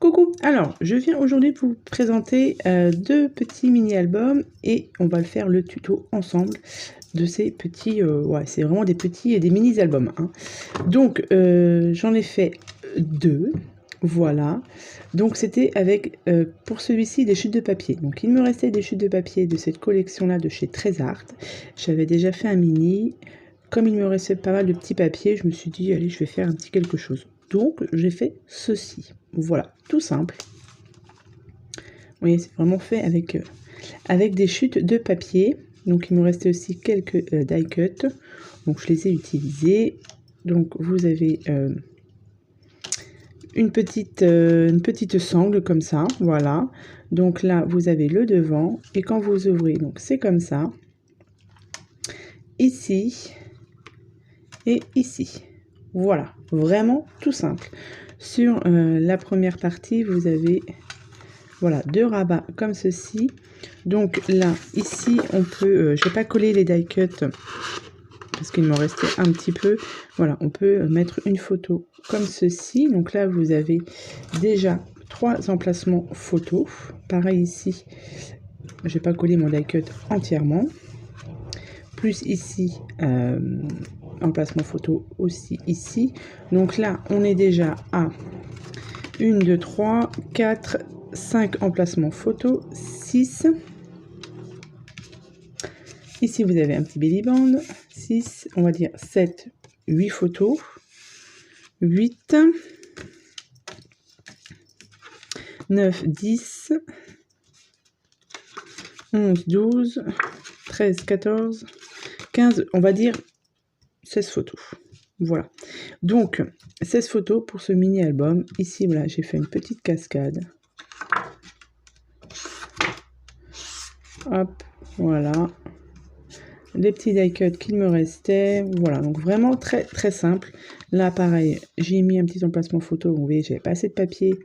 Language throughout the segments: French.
Coucou, alors je viens aujourd'hui vous présenter deux petits mini-albums et on va le faire le tuto ensemble de ces petits, ouais c'est vraiment des petits et des mini-albums. Hein. Donc j'en ai fait deux, voilà. Donc c'était avec, pour celui-ci, des chutes de papier. Donc il me restait des chutes de papier de cette collection-là de chez Trésart. J'avais déjà fait un mini. Comme il me restait pas mal de petits papiers, je me suis dit, allez, je vais faire un petit quelque chose. Donc, j'ai fait ceci. Voilà, tout simple. Vous voyez, c'est vraiment fait avec des chutes de papier. Donc, il me restait aussi quelques die cut. Donc, je les ai utilisés. Donc, vous avez une petite sangle comme ça. Voilà. Donc là, vous avez le devant. Et quand vous ouvrez, donc c'est comme ça. Ici. Et ici. Voilà, vraiment tout simple. Sur la première partie, vous avez voilà, deux rabats comme ceci. Donc là, ici, on peut, je vais pas coller les die cut parce qu'il m'en restait un petit peu. Voilà, on peut mettre une photo comme ceci. Donc là, vous avez déjà 3 emplacements photos. Pareil ici, je vais pas coller mon die cut entièrement. Plus ici, emplacement photo aussi ici. Donc là, on est déjà à 1, 2, 3, 4, 5 emplacements photo, 6. Ici, vous avez un petit belly band, 6, on va dire 7, 8 photos, 8, 9, 10, 11, 12, 13, 14, 15, on va dire 16 photos. Voilà. Donc, 16 photos pour ce mini-album. Ici, voilà, j'ai fait une petite cascade. Hop, voilà. Les petits die cut qu'il me restait. Voilà, donc vraiment très très simple. Là, pareil, j'ai mis un petit emplacement photo. Vous voyez, j'avais pas assez de papier.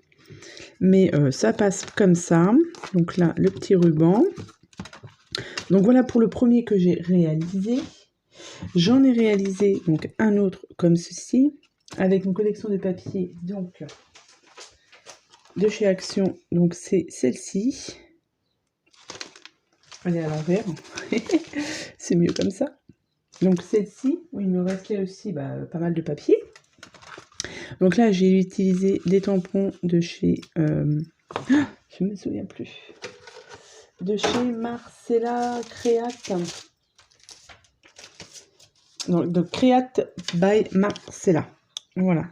Mais ça passe comme ça. Donc là, le petit ruban. Donc voilà pour le premier que j'ai réalisé. J'en ai réalisé donc un autre comme ceci, avec une collection de papier donc de chez Action. Donc c'est celle-ci. Elle est à l'envers. C'est mieux comme ça. Donc celle-ci, où il me restait aussi pas mal de papier. Donc là, j'ai utilisé des tampons de chez... je me souviens plus. De chez Marcella Create. Donc Create by Marcella. Voilà.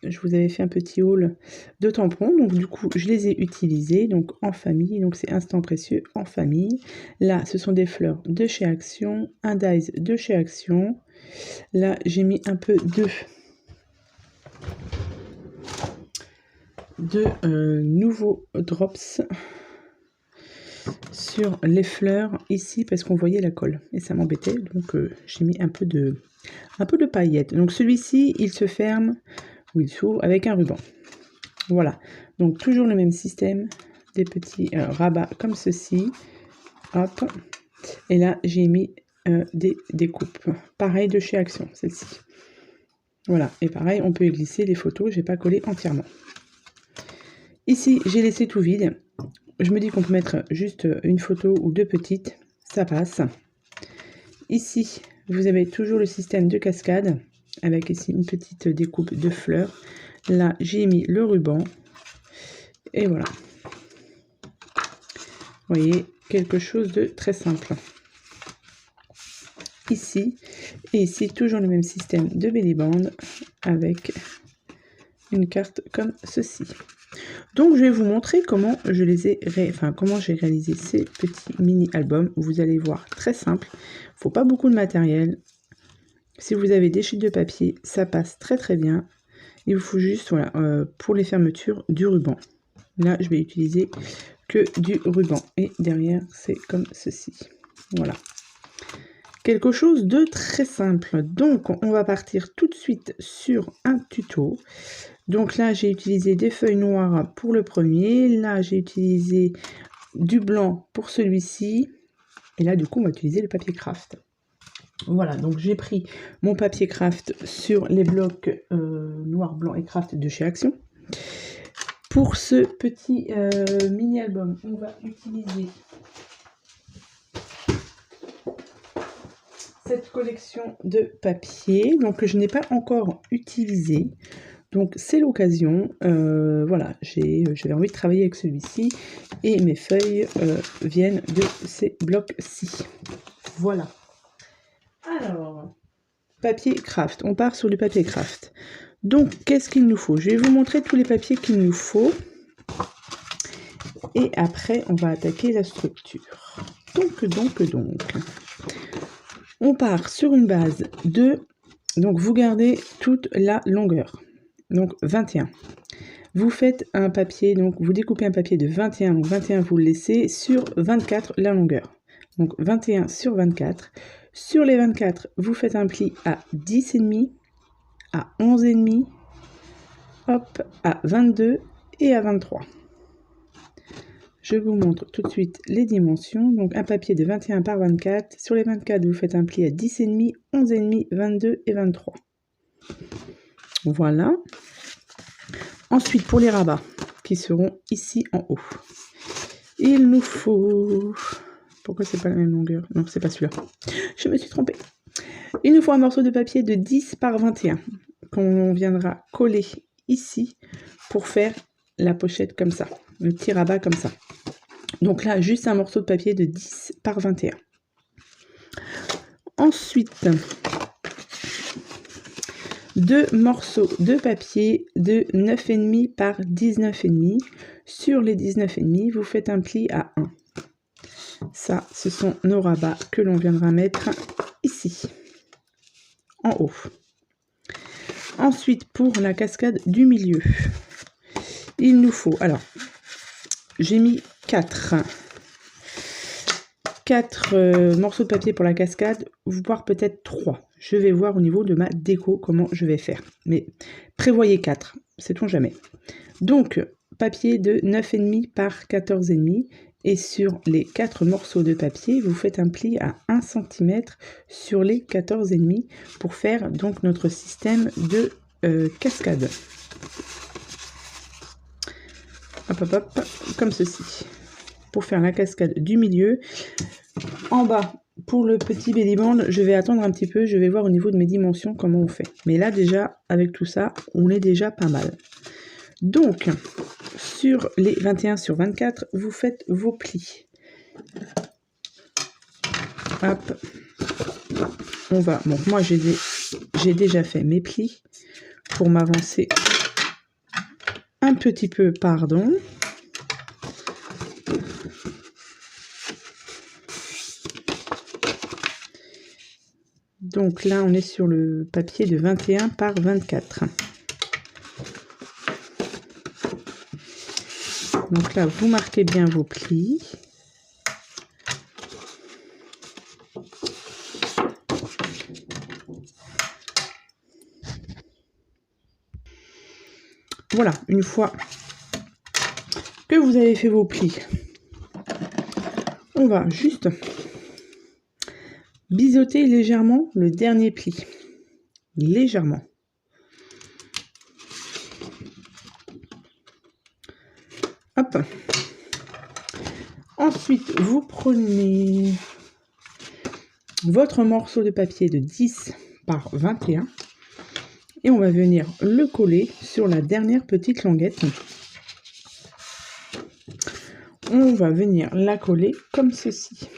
Je vous avais fait un petit haul de tampons. Donc du coup, je les ai utilisés donc en famille. Donc c'est Instant Précieux en famille. Là, ce sont des fleurs de chez Action. Un dies de chez Action. Là, j'ai mis un peu de nouveaux drops sur les fleurs ici parce qu'on voyait la colle et ça m'embêtait, donc j'ai mis un peu de paillettes. Donc celui-ci, il se ferme ou il s'ouvre avec un ruban. Voilà, donc toujours le même système, des petits rabats comme ceci. Hop, et là j'ai mis des découpes, pareil de chez Action, celle-ci. Voilà, et pareil, on peut y glisser les photos, j'ai pas collé entièrement. Ici, j'ai laissé tout vide. Je me dis qu'on peut mettre juste une photo ou deux petites, ça passe. Ici, vous avez toujours le système de cascade, avec ici une petite découpe de fleurs. Là, j'ai mis le ruban. Et voilà. Vous voyez, quelque chose de très simple. Ici, et ici, toujours le même système de belly band, avec une carte comme ceci. Donc je vais vous montrer comment je les ai comment j'ai réalisé ces petits mini albums. Vous allez voir, très simple, il faut pas beaucoup de matériel. Si vous avez des chutes de papier, ça passe très très bien. Il vous faut juste voilà pour les fermetures du ruban. Là je vais utiliser que du ruban et derrière c'est comme ceci. Voilà. Quelque chose de très simple. Donc on va partir tout de suite sur un tuto. Donc là, j'ai utilisé des feuilles noires pour le premier. Là, j'ai utilisé du blanc pour celui-ci. Et là, du coup, on va utiliser le papier craft. Voilà, donc j'ai pris mon papier craft sur les blocs noir, blanc et craft de chez Action. pour ce petit mini-album, on va utiliser cette collection de papier, donc que je n'ai pas encore utilisé. Donc c'est l'occasion, voilà, j'avais envie de travailler avec celui-ci et mes feuilles viennent de ces blocs-ci. Voilà. Alors, papier craft, on part sur le papier craft. Donc qu'est-ce qu'il nous faut? Je vais vous montrer tous les papiers qu'il nous faut. Et après, on va attaquer la structure. Donc, on part sur une base de... Donc, vous gardez toute la longueur. Donc, 21. Vous faites un papier, donc vous découpez un papier de 21. Donc, 21, vous le laissez sur 24 la longueur. Donc, 21 sur 24. Sur les 24, vous faites un pli à 10,5, à 11,5, hop, à 22 et à 23. Je vous montre tout de suite les dimensions. Donc un papier de 21 par 24. Sur les 24, vous faites un pli à 10,5, 11,5, 22 et 23. Voilà. Ensuite, pour les rabats, qui seront ici en haut. Il nous faut... Pourquoi c'est pas la même longueur? Non, c'est pas celui-là. Je me suis trompée. Il nous faut un morceau de papier de 10 par 21, qu'on viendra coller ici pour faire la pochette comme ça. Le petit rabat comme ça. Donc là, juste un morceau de papier de 10 par 21. Ensuite, 2 morceaux de papier de 9,5 par 19,5. Sur les 19,5, vous faites un pli à 1. Ça, ce sont nos rabats que l'on viendra mettre ici, en haut. Ensuite, pour la cascade du milieu, il nous faut... Alors, j'ai mis 4 morceaux de papier pour la cascade, voire peut-être 3. Je vais voir au niveau de ma déco comment je vais faire. Mais prévoyez 4, sait-on jamais. Donc, papier de 9,5 par 14,5. Et sur les 4 morceaux de papier, vous faites un pli à 1 cm sur les 14,5 pour faire donc notre système de cascade. Hop, hop, hop, comme ceci. Pour faire la cascade du milieu. En bas, pour le petit belly band, je vais attendre un petit peu, je vais voir au niveau de mes dimensions comment on fait. Mais là déjà, avec tout ça, on est déjà pas mal. Donc, sur les 21 sur 24, vous faites vos plis. Hop. On va, bon, moi j'ai déjà fait mes plis pour m'avancer un petit peu, pardon. Donc là, on est sur le papier de 21 par 24. Donc là, vous marquez bien vos plis. Voilà, une fois que vous avez fait vos plis, on va juste biseauter légèrement le dernier pli. Légèrement. Hop. Ensuite, vous prenez votre morceau de papier de 10 par 21 et on va venir le coller sur la dernière petite languette. On va venir la coller comme ceci.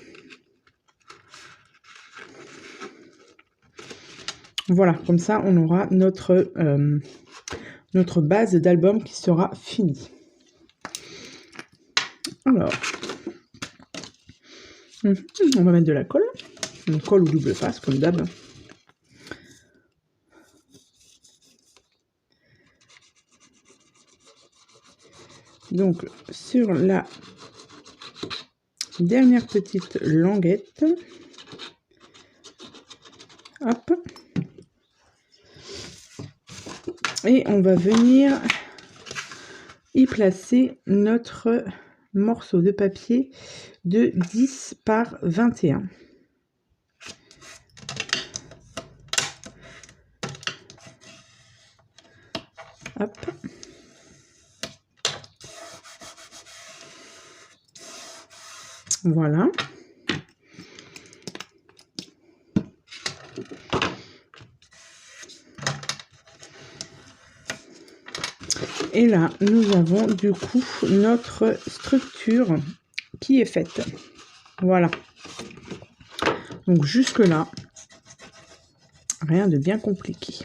Voilà, comme ça on aura notre base d'album qui sera finie. Alors, on va mettre de la colle. Une colle ou double face, comme d'hab. Donc, sur la dernière petite languette, hop, et on va venir y placer notre morceau de papier de 10 par 21. Hop. Voilà. Et là, nous avons du coup notre structure qui est faite. Voilà. Donc jusque-là, rien de bien compliqué.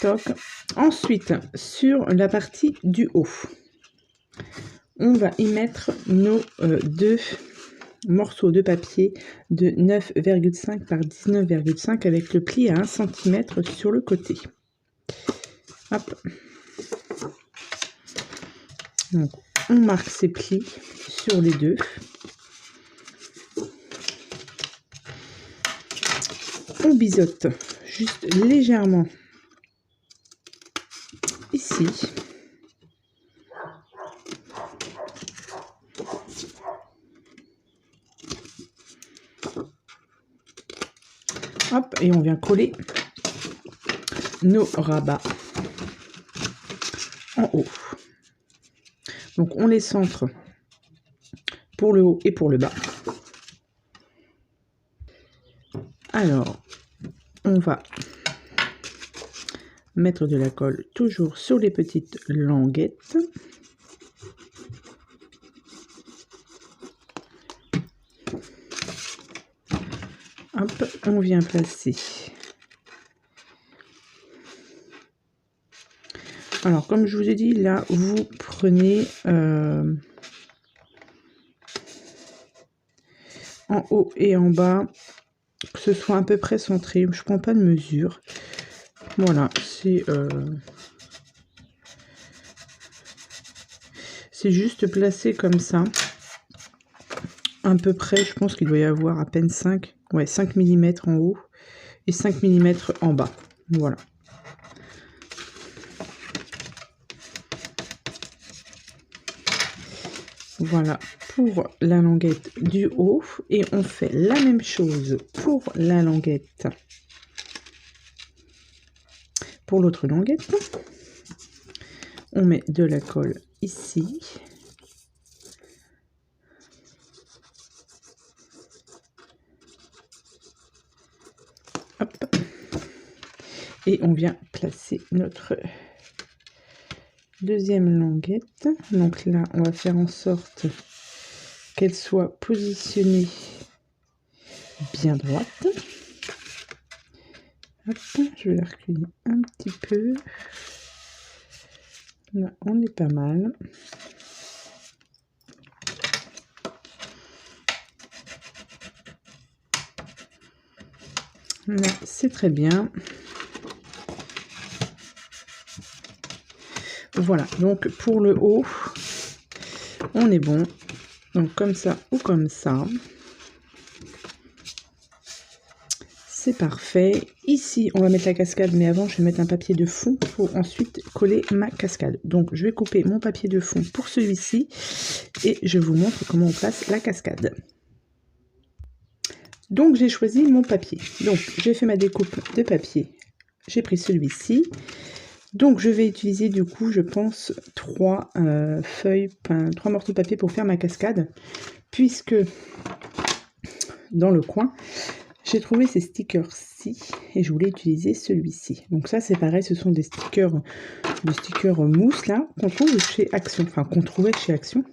Toc. Ensuite, sur la partie du haut, on va y mettre nos deux morceaux de papier de 9,5 par 19,5 avec le pli à 1 cm sur le côté. Hop. Donc, on marque ces plis sur les deux. On biseaute juste légèrement ici. Hop, et on vient coller nos rabats en haut. Donc on les centre pour le haut et pour le bas. Alors, on va mettre de la colle toujours sur les petites languettes. Hop, on vient placer. Alors, comme je vous ai dit, là, vous prenez en haut et en bas, que ce soit à peu près centré. Je ne prends pas de mesure. Voilà, c'est juste placé comme ça. À peu près, je pense qu'il doit y avoir à peine 5 mm en haut et 5 mm en bas. Voilà. Voilà pour la languette du haut. Et on fait la même chose pour la languette. Pour l'autre languette, on met de la colle ici. Hop. Et on vient placer notre deuxième languette. Donc là, on va faire en sorte qu'elle soit positionnée bien droite. Hop, je vais la reculer un petit peu. Là, on est pas mal. Là, c'est très bien. Voilà, donc pour le haut, on est bon. Donc comme ça ou comme ça. C'est parfait. Ici, on va mettre la cascade, mais avant, je vais mettre un papier de fond pour ensuite coller ma cascade. Donc, je vais couper mon papier de fond pour celui-ci et je vous montre comment on place la cascade. Donc, j'ai choisi mon papier. Donc, j'ai fait ma découpe de papier. J'ai pris celui-ci. Donc, je vais utiliser du coup, je pense, 3 morceaux de papier pour faire ma cascade, puisque dans le coin, j'ai trouvé ces stickers-ci et je voulais utiliser celui-ci. Donc ça, c'est pareil, ce sont des stickers mousse là qu'on trouve chez Action, enfin qu'on trouvait chez Action.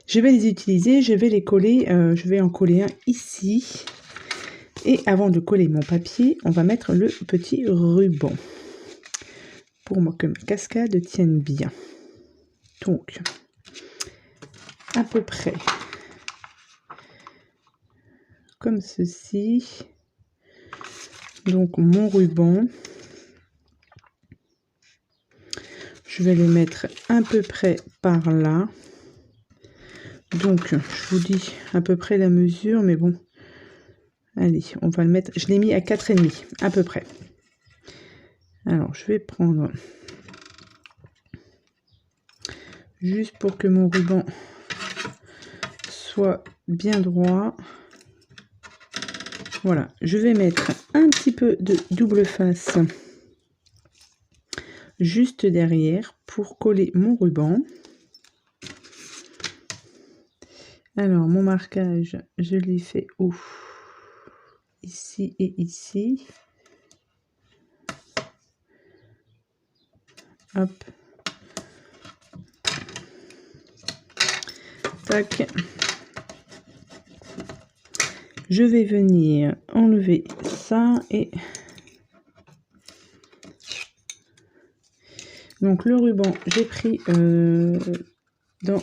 Je vais les utiliser, je vais les coller, je vais en coller un ici. Et avant de coller mon papier, on va mettre le petit ruban pour que ma cascade tienne bien. Donc, à peu près comme ceci. Donc mon ruban, je vais le mettre à peu près par là. Donc je vous dis à peu près la mesure, mais bon, allez, on va le mettre, je l'ai mis à 4,5 à peu près. Alors je vais prendre juste pour que mon ruban soit bien droit. Voilà, je vais mettre un petit peu de double face juste derrière pour coller mon ruban. Alors, mon marquage, je l'ai fait où? Ici et ici. Hop. Tac. Je vais venir enlever ça et... Donc, le ruban, j'ai pris... dans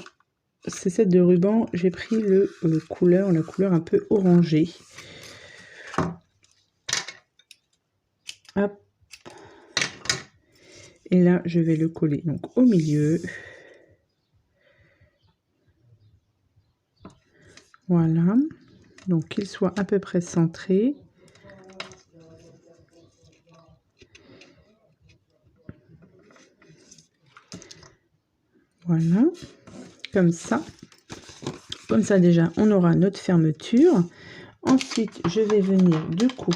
ces sets de ruban, j'ai pris la couleur un peu orangée. Hop. Et là, je vais le coller donc au milieu. Voilà. Donc, qu'il soit à peu près centré. Voilà. Comme ça. Comme ça, déjà, on aura notre fermeture. Ensuite, je vais venir, du coup,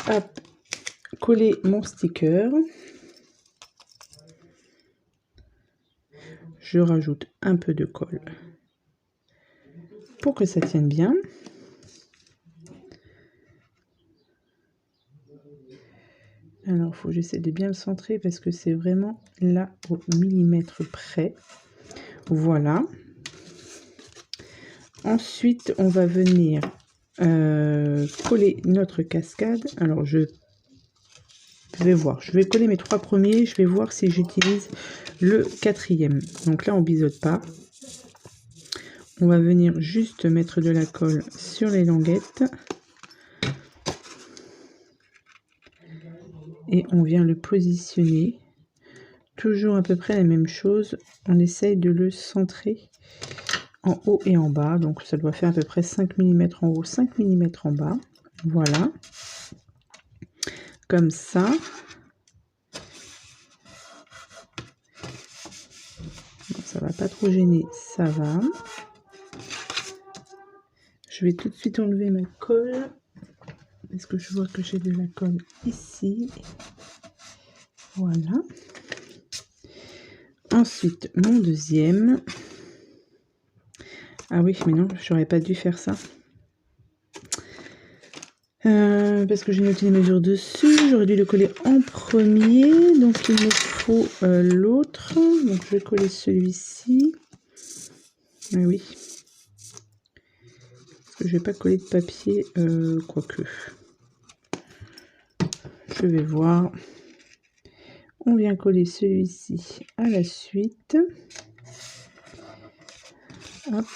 hop, coller mon sticker. Je rajoute un peu de colle pour que ça tienne bien. Alors, il faut que j'essaie de bien le centrer parce que c'est vraiment là au millimètre près. Voilà. Ensuite, on va venir coller notre cascade. Alors, je vais voir. Je vais coller mes 3 premiers. Je vais voir si j'utilise le 4e. Donc là, on biseaute pas. On va venir juste mettre de la colle sur les languettes. Et on vient le positionner. Toujours à peu près la même chose. On essaye de le centrer en haut et en bas. Donc ça doit faire à peu près 5 mm en haut, 5 mm en bas. Voilà. Comme ça. Bon, ça va pas trop gêner, ça va. Je vais tout de suite enlever ma colle. Parce que je vois que j'ai de la colle ici. Voilà. Ensuite, mon deuxième. Ah oui, mais non, j'aurais pas dû faire ça. Parce que j'ai noté les mesures dessus. J'aurais dû le coller en premier. Donc, il me faut l'autre. Donc, je vais coller celui-ci. Ah oui. Parce que je vais pas coller de papier, quoique. Je vais voir. On vient coller celui-ci à la suite. Hop.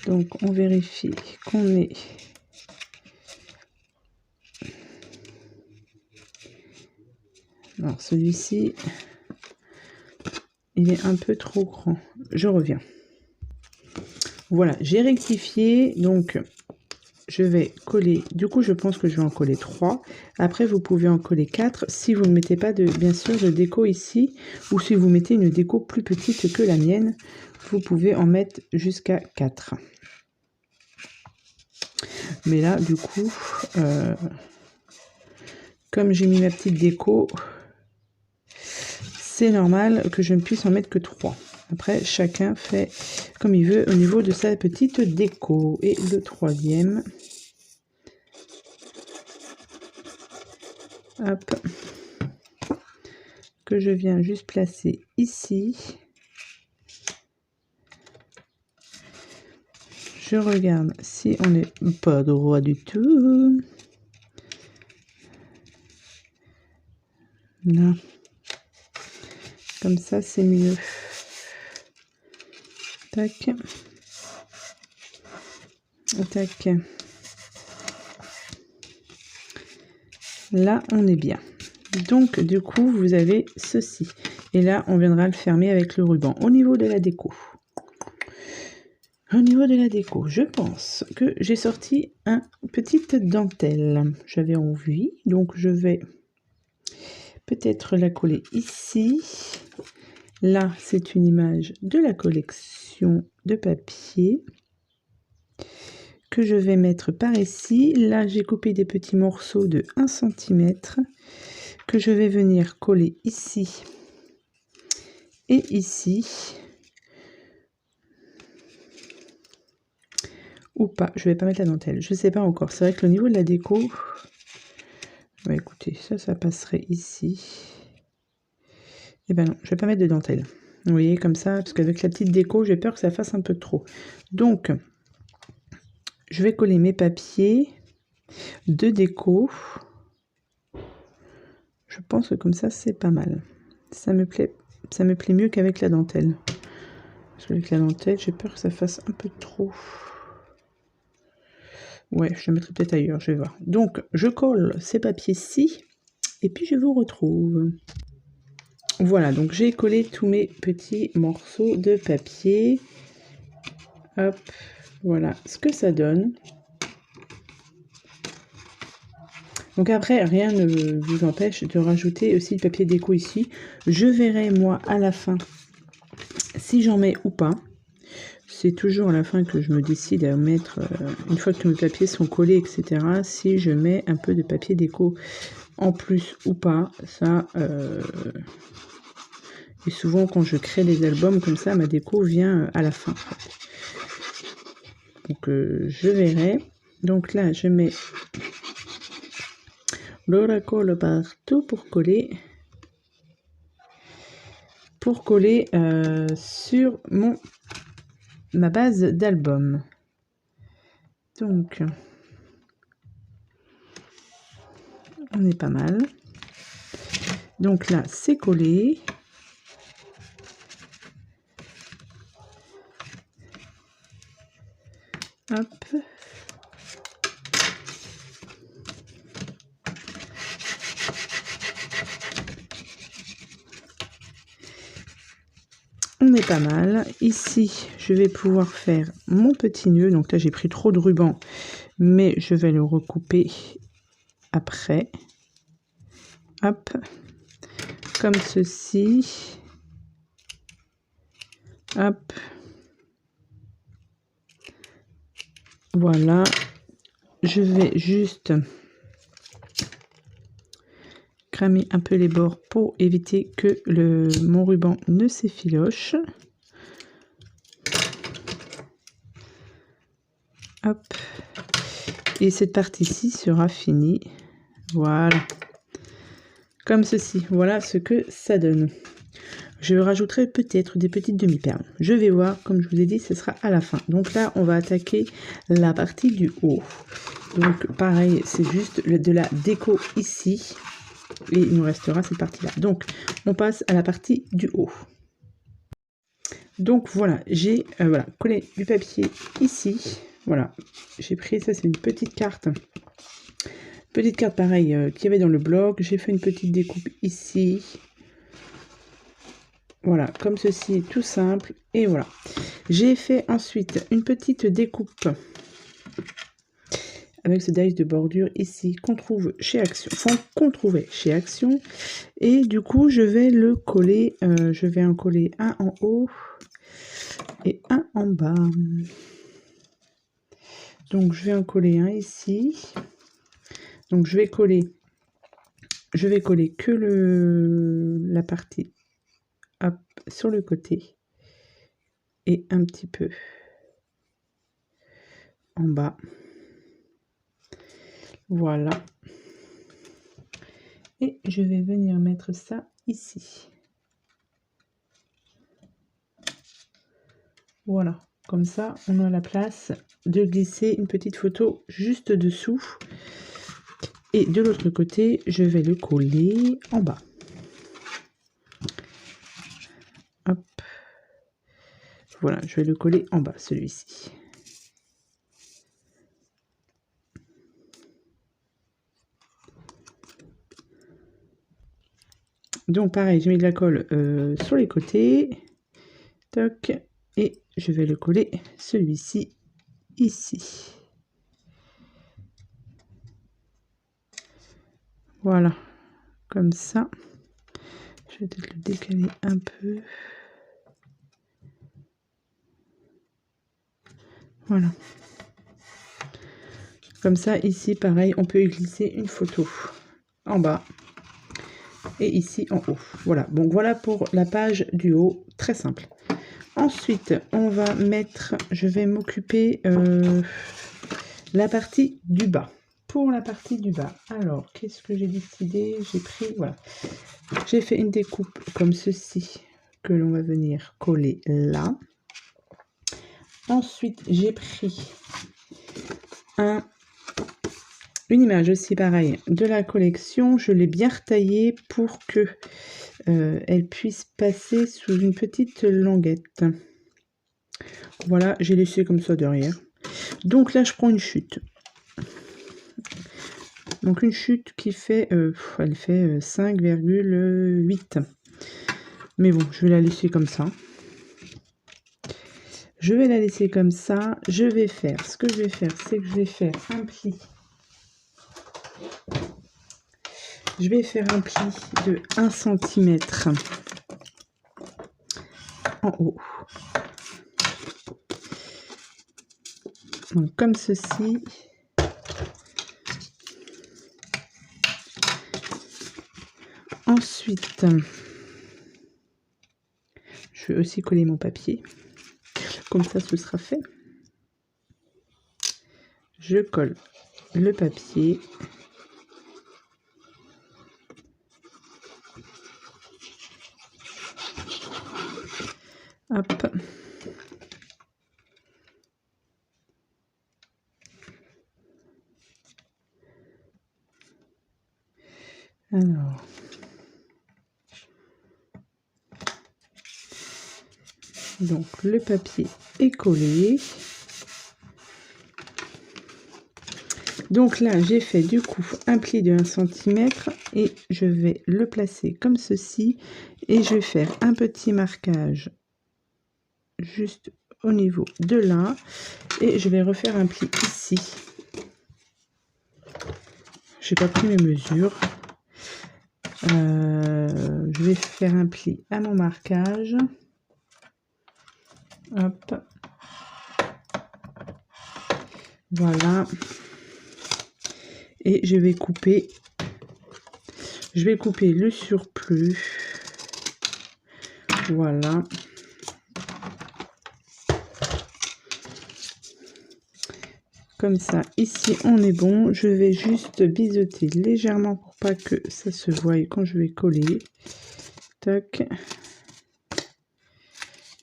Donc, on vérifie qu'on est... Alors, celui-ci, il est un peu trop grand. Je reviens. Voilà, j'ai rectifié. Donc, je vais coller... Du coup, je pense que je vais en coller 3. Après, vous pouvez en coller 4 si vous ne mettez pas, bien sûr, de déco ici. Ou si vous mettez une déco plus petite que la mienne, vous pouvez en mettre jusqu'à 4. Mais là, du coup, comme j'ai mis ma petite déco, c'est normal que je ne puisse en mettre que 3. Après, chacun fait comme il veut au niveau de sa petite déco. Et le 3e. Hop. Que je viens juste placer ici. Je regarde si on n'est pas droit du tout. Là. Comme ça, c'est mieux. Tac. Tac. Là, on est bien. Donc, du coup, vous avez ceci. Et là, on viendra le fermer avec le ruban. Au niveau de la déco. Au niveau de la déco, je pense que j'ai sorti une petite dentelle. J'avais envie, donc je vais peut-être la coller ici. Là, c'est une image de la collection de papier que je vais mettre par ici. Là, j'ai coupé des petits morceaux de 1 cm que je vais venir coller ici et ici. ou pas. Je vais pas mettre la dentelle, je sais pas encore. C'est vrai que le niveau de la déco, bah écoutez, ça passerait ici. Et ben non, je vais pas mettre de dentelle. Vous voyez, comme ça, parce qu'avec la petite déco, j'ai peur que ça fasse un peu trop. Donc, je vais coller mes papiers de déco. Je pense que comme ça, c'est pas mal. Ça me plaît mieux qu'avec la dentelle. Parce qu'avec la dentelle, j'ai peur que ça fasse un peu trop. Ouais, je le mettrai peut-être ailleurs, je vais voir. Donc, je colle ces papiers-ci, et puis je vous retrouve. Voilà, donc j'ai collé tous mes petits morceaux de papier. Hop, voilà ce que ça donne. Donc après, rien ne vous empêche de rajouter aussi le papier déco ici. Je verrai, moi, à la fin, si j'en mets ou pas. C'est toujours à la fin que je me décide à mettre, une fois que mes papiers sont collés, etc., si je mets un peu de papier déco en plus ou pas. Ça, et souvent, quand je crée des albums comme ça, ma déco vient à la fin. Donc, je verrai. Donc là, je mets de la colle partout pour coller sur ma base d'album. Donc, on est pas mal. Donc là, c'est collé. Hop. On est pas mal. Ici, je vais pouvoir faire mon petit nœud. Donc là, j'ai pris trop de ruban, mais je vais le recouper après. Hop. Comme ceci. Hop. Voilà. Je vais juste cramer un peu les bords pour éviter que mon ruban ne s'effiloche. Hop. Et cette partie-ci sera finie. Voilà. Comme ceci. Voilà ce que ça donne. Je rajouterai peut-être des petites demi-perles. Je vais voir, comme je vous ai dit, ce sera à la fin. Donc là, on va attaquer la partie du haut. Donc pareil, c'est juste de la déco ici. Et il nous restera cette partie-là. Donc, on passe à la partie du haut. Donc voilà, j'ai voilà, collé du papier ici. Voilà, j'ai pris, ça c'est une petite carte. Petite carte pareil qu'il y avait dans le blog. J'ai fait une petite découpe ici. Voilà, comme ceci, tout simple. Et voilà. J'ai fait ensuite une petite découpe avec ce dice de bordure ici qu'on trouve chez Action. Enfin, qu'on trouvait chez Action. Et du coup, je vais le coller. Je vais en coller un en haut et un en bas. Donc, je vais en coller un ici. Donc, je vais coller que la partie hop, sur le côté et un petit peu en bas. Voilà. Et je vais venir mettre ça ici. Voilà. Comme ça, on a la place de glisser une petite photo juste dessous. Et de l'autre côté, je vais le coller en bas. Hop. Voilà, je vais le coller en bas, celui-ci. Donc pareil, j'ai mis de la colle sur les côtés. Toc. Et je vais le coller celui-ci ici. Voilà, comme ça. Je vais peut-être le décaler un peu. Voilà. Comme ça, ici, pareil, on peut y glisser une photo en bas et ici en haut. Voilà, donc voilà pour la page du haut, très simple. Ensuite, on va mettre, je vais m'occuper la partie du bas. Pour la partie du bas, alors, qu'est-ce que j'ai décidé? J'ai pris, voilà, j'ai fait une découpe comme ceci, que l'on va venir coller là. Ensuite, j'ai pris une image aussi pareil de la collection. Je l'ai bien retaillée pour que elle puisse passer sous une petite languette. Voilà, j'ai laissé comme ça derrière. Donc là, je prends une chute. Donc une chute qui fait, elle fait 5,8. Mais bon, je vais la laisser comme ça. Je vais la laisser comme ça. Je vais faire, ce que je vais faire, c'est que je vais faire un pli. Je vais faire un pli de 1 cm en haut. Donc comme ceci. Ensuite, je vais aussi coller mon papier. Comme ça, ce sera fait. Je colle le papier. Hop. Alors. Donc, le papier est collé. Donc là, j'ai fait du coup un pli de 1 cm et je vais le placer comme ceci. Et je vais faire un petit marquage juste au niveau de là. Et je vais refaire un pli ici. J'ai pas pris mes mesures. Je vais faire un pli à mon marquage. Hop. Voilà. Et je vais couper le surplus. Voilà. Comme ça, ici on est bon. Je vais juste biseauter légèrement pour pas que ça se voie quand je vais coller. Tac.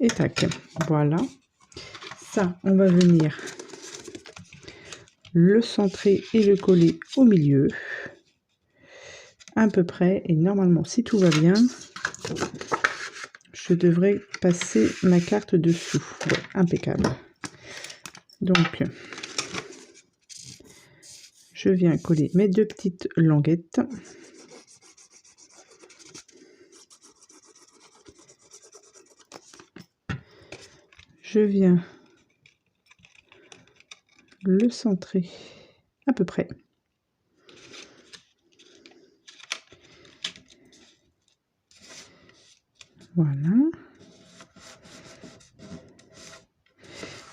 Et tac. Voilà. Ça, on va venir le centrer et le coller au milieu. À peu près. Et normalement, si tout va bien, je devrais passer ma carte dessous. Ouais, impeccable. Donc, je viens coller mes 2 petites languettes. Je viens le centrer à peu près. Voilà.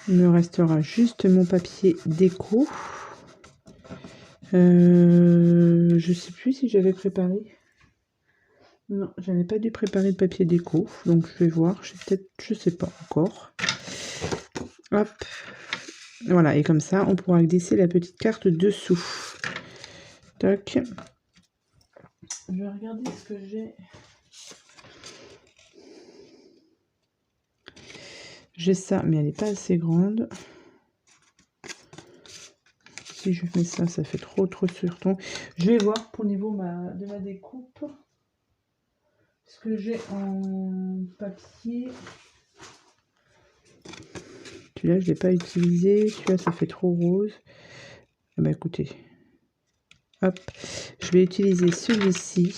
Il me restera juste mon papier déco. Je sais plus si j'avais préparé. Non, j'avais pas dû préparer de papier déco. Donc je vais voir. Je sais pas encore. Hop. Voilà, et comme ça, on pourra glisser la petite carte dessous. Tac. Je vais regarder ce que j'ai. J'ai ça, mais elle n'est pas assez grande. Si je mets ça, ça fait trop sur ton. Je vais voir pour le niveau de ma découpe. Ce que j'ai en papier. Celui-là, je ne l'ai pas utilisé. Celui-là, ça fait trop rose. Eh ben, écoutez. Hop. Je vais utiliser celui-ci.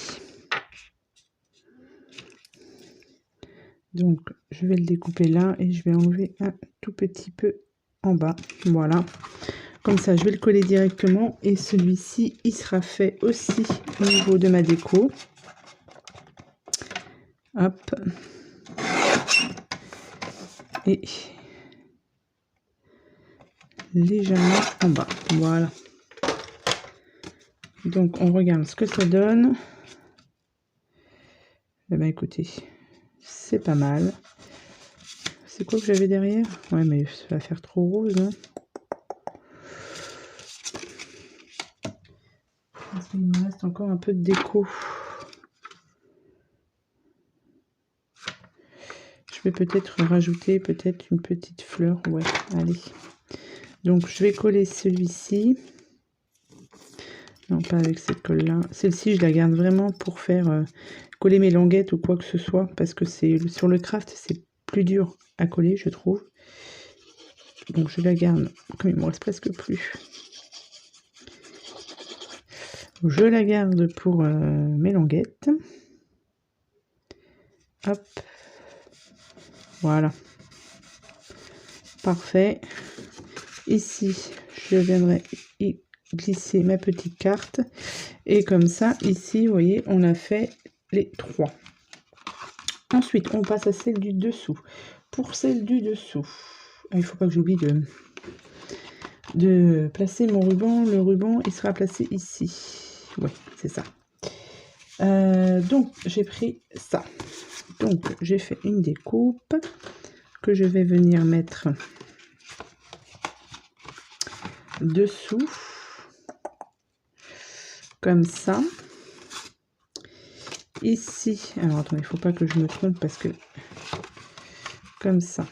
Donc, je vais le découper là et je vais enlever un tout petit peu en bas. Voilà. Comme ça, je vais le coller directement. Et celui-ci, il sera fait aussi au niveau de ma déco. Hop. Et légèrement en bas. Voilà. Donc, on regarde ce que ça donne. Eh bien, écoutez, c'est pas mal. C'est quoi que j'avais derrière? Ouais, mais ça va faire trop rose, non? Parce qu'il me reste encore un peu de déco. Je vais peut-être rajouter une petite fleur. Ouais, allez. Donc, je vais coller celui-ci. Non, pas avec cette colle-là. Celle-ci, je la garde vraiment pour faire coller mes languettes ou quoi que ce soit. Parce que sur le craft, c'est plus dur à coller, je trouve. Donc, je la garde. Comme il me reste presque plus. Je la garde pour mes languettes. Hop. Voilà. Parfait. Ici, je viendrai y glisser ma petite carte. Et comme ça, ici, vous voyez, on a fait les 3. Ensuite, on passe à celle du dessous. Pour celle du dessous, il ne faut pas que j'oublie de placer mon ruban. Le ruban, il sera placé ici. Oui, c'est ça. Donc, j'ai pris ça. Donc, j'ai fait une découpe que je vais venir mettre dessous. Comme ça. Ici, alors attendez, il ne faut pas que je me trompe parce que comme ça.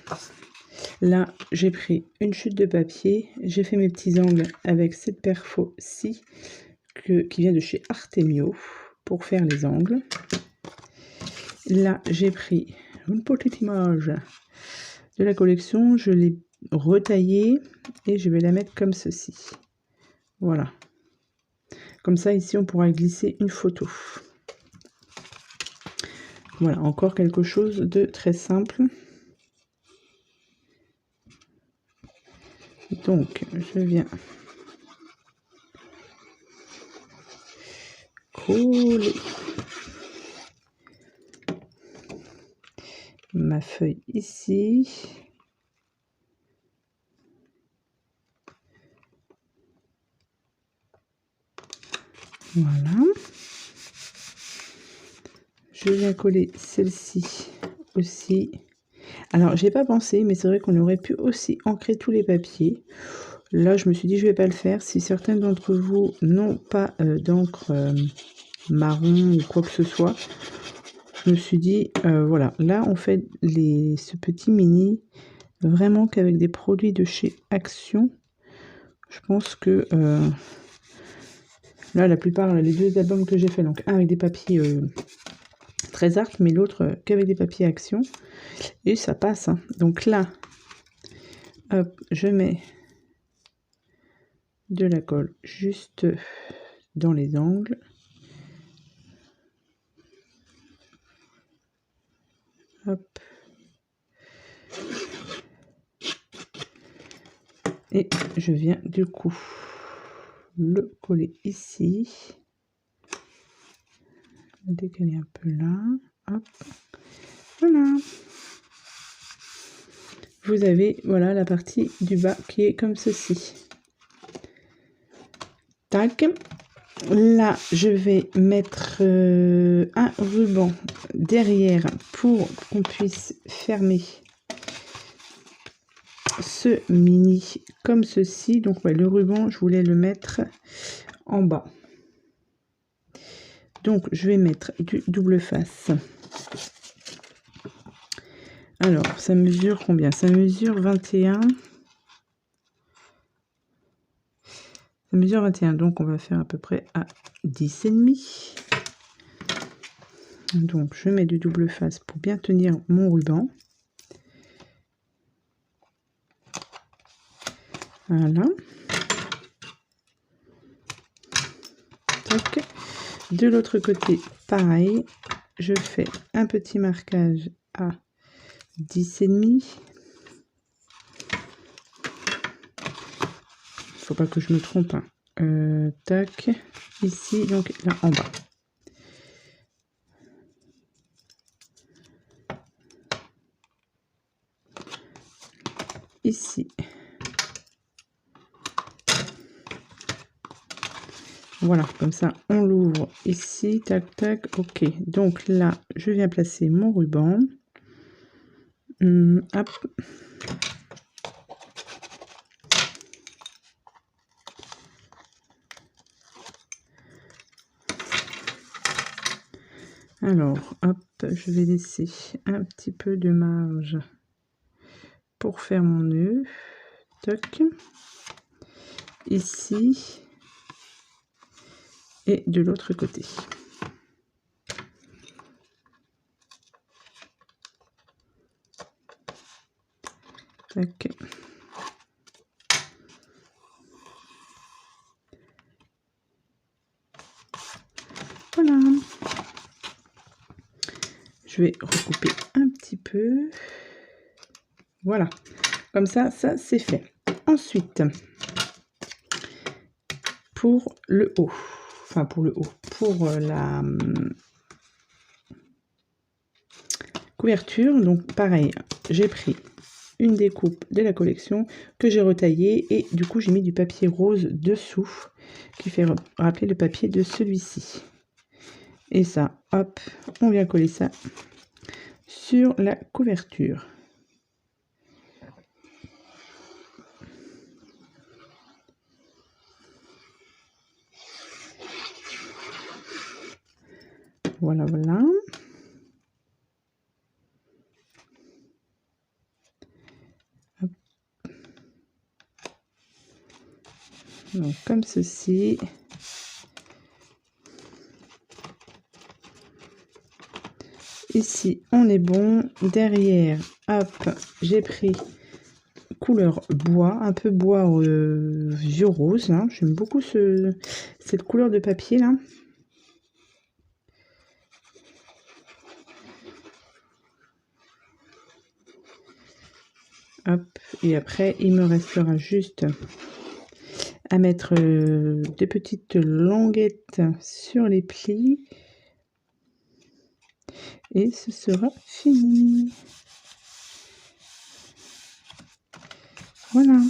Là, j'ai pris une chute de papier, j'ai fait mes petits angles avec cette perfo-ci qui vient de chez Artemio pour faire les angles. Là, j'ai pris une petite image de la collection, je l'ai retaillée et je vais la mettre comme ceci. Voilà. Comme ça, ici, on pourra glisser une photo. Voilà, encore quelque chose de très simple. Donc, je viens coller ma feuille ici. Voilà. Je viens coller celle-ci aussi. Alors, j'ai pas pensé, mais c'est vrai qu'on aurait pu aussi ancrer tous les papiers. Là, je me suis dit, je vais pas le faire. Si certains d'entre vous n'ont pas d'encre marron ou quoi que ce soit, je me suis dit, voilà. Là, on fait ce petit mini vraiment qu'avec des produits de chez Action. Je pense que là, la plupart, les 2 albums que j'ai fait, donc un avec des papiers très art, mais l'autre qu'avec des papiers Action. Et ça passe. Hein. Donc là, hop, je mets de la colle juste dans les angles. Hop. Et je viens du coup le coller ici. Décaler un peu là. Hop. Voilà. Vous avez, voilà, la partie du bas qui est comme ceci. Tac. Là, je vais mettre un ruban derrière pour qu'on puisse fermer ce mini comme ceci. Donc, ouais, le ruban, je voulais le mettre en bas. Donc, je vais mettre du double face. Alors, ça mesure combien? Ça mesure 21. Ça mesure 21, donc on va faire à peu près à 10,5. Donc, je mets du double face pour bien tenir mon ruban. Voilà. Tac. De l'autre côté, pareil. Je fais un petit marquage à 10,5. Faut pas que je me trompe. Hein. Tac. Ici, donc là en bas. Ici. Voilà, comme ça, on l'ouvre ici, tac, tac, ok. Donc là, je viens placer mon ruban. Hop. Alors, hop, je vais laisser un petit peu de marge pour faire mon nœud. Toc. Ici. Et de l'autre côté. Tac. Voilà. Je vais recouper un petit peu. Voilà. Comme ça c'est fait. Ensuite, pour le haut, enfin pour le haut, pour la couverture, donc pareil, j'ai pris une découpe de la collection que j'ai retaillée et du coup j'ai mis du papier rose dessous qui fait rappeler le papier de celui-ci. Et ça, hop, on vient coller ça sur la couverture. Voilà, voilà. Hop. Donc comme ceci. Ici, on est bon. Derrière, hop, j'ai pris couleur bois, un peu bois vieux rose. Hein. J'aime beaucoup cette couleur de papier là. Hop, et après, il me restera juste à mettre des petites languettes sur les plis. Et ce sera fini. Voilà.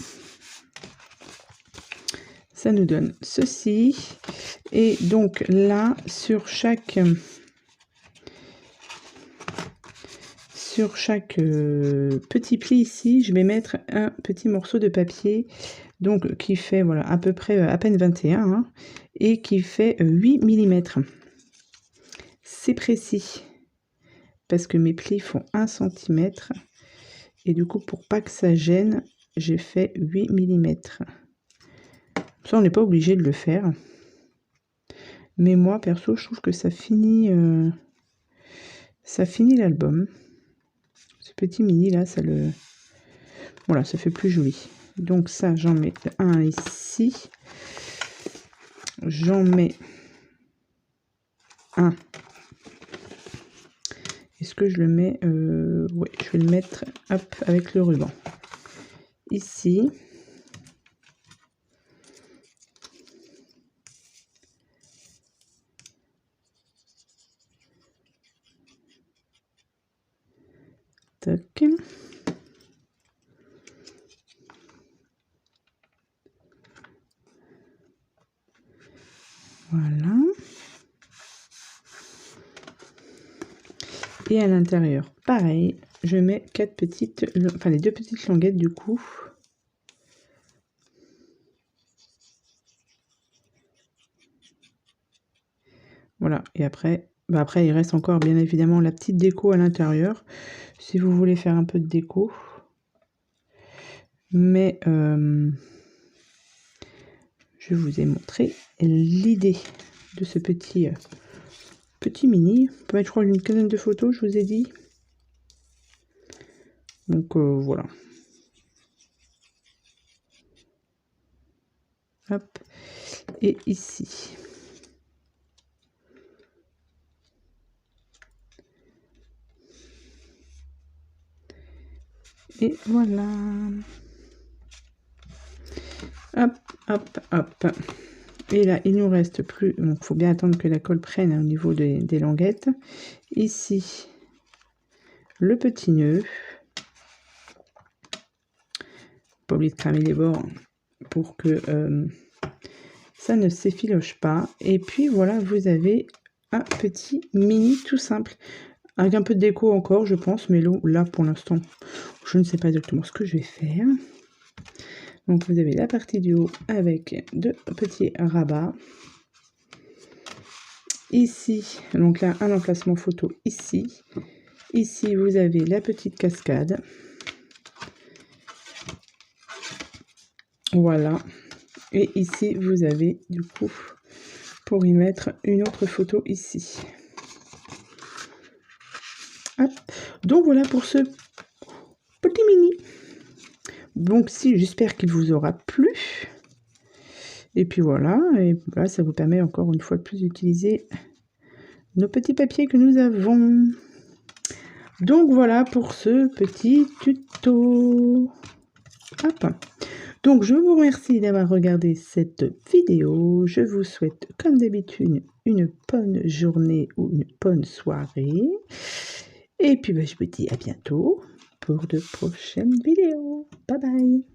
Ça nous donne ceci. Et donc là, sur chaque petit pli ici, je vais mettre un petit morceau de papier, donc qui fait voilà à peu près à peine 21 hein, et qui fait 8 mm. C'est précis parce que mes plis font 1 cm et du coup pour pas que ça gêne, j'ai fait 8 mm. Ça on n'est pas obligé de le faire, mais moi perso je trouve que ça finit l'album. Ce petit mini là, ça le... Voilà, ça fait plus joli. Donc ça, j'en mets un ici. J'en mets un. Est-ce que je le mets... ouais, je vais le mettre hop, avec le ruban. Ici. Tac. Voilà. Et à l'intérieur, pareil, je mets les 2 petites languettes du coup. Voilà, et après, il reste encore bien évidemment la petite déco à l'intérieur, si vous voulez faire un peu de déco. Mais je vous ai montré l'idée de ce petit mini. On peut mettre, je crois, une quinzaine de photos, je vous ai dit. Donc voilà. Hop. Et ici. Et voilà. Hop, hop, hop. Et là, il nous reste plus... Donc, il faut bien attendre que la colle prenne au niveau des languettes. Ici, le petit nœud. Pas oublier de cramer les bords pour que ça ne s'effiloche pas. Et puis, voilà, vous avez un petit mini tout simple. Avec un peu de déco encore, je pense, mais là pour l'instant, je ne sais pas exactement ce que je vais faire. Donc vous avez la partie du haut avec 2 petits rabats. Ici, donc là, un emplacement photo ici. Ici, vous avez la petite cascade. Voilà. Et ici, vous avez, du coup, pour y mettre une autre photo ici. Hop. Donc voilà pour ce petit mini. Donc si, j'espère qu'il vous aura plu. Et puis voilà, ça vous permet encore une fois de plus d'utiliser nos petits papiers que nous avons. Donc voilà pour ce petit tuto. Hop. Donc je vous remercie d'avoir regardé cette vidéo. Je vous souhaite comme d'habitude une bonne journée ou une bonne soirée. Et puis je vous dis à bientôt pour de prochaines vidéos. Bye bye.